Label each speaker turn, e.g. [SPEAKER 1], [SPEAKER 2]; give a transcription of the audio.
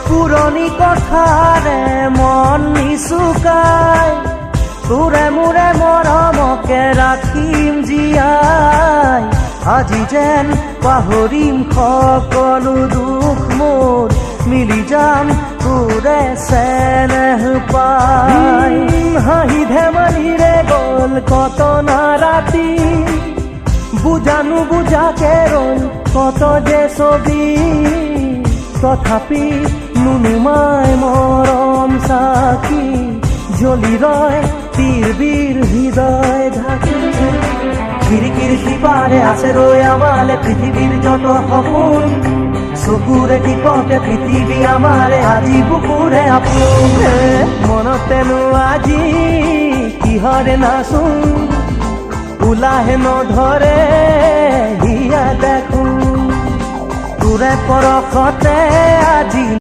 [SPEAKER 1] পুৰণি কথাৰে মন নিচুকাই তোৰে মোৰে মৰমকে ৰাখিম জীয়াই আজি যেন পাহৰিম সকলো দুখ মোৰ মিলি যাম তোৰে চেনেহ পাই হাঁহি ধেমালিৰে গ'ল কত না ৰাতি বুজানো বুজাকে ৰ'ল কত যে ছবি তথাপি নুনুমাই মৰম চাকি জ্বলি ৰয় তীৰ হৃদয় ঢাকি খিৰিকীৰ সিপাৰে আছে ৰৈ আমালে পৃথিৱীৰ যত সপোন চকুৰে টিপতে পৃথিৱী আমাৰে আজি বুকুৰে আপোন মনতেনো আজি কিহৰে নাচোন ওলাহে নধৰে হিয়া দেখোন তোৰে পৰশতে আজি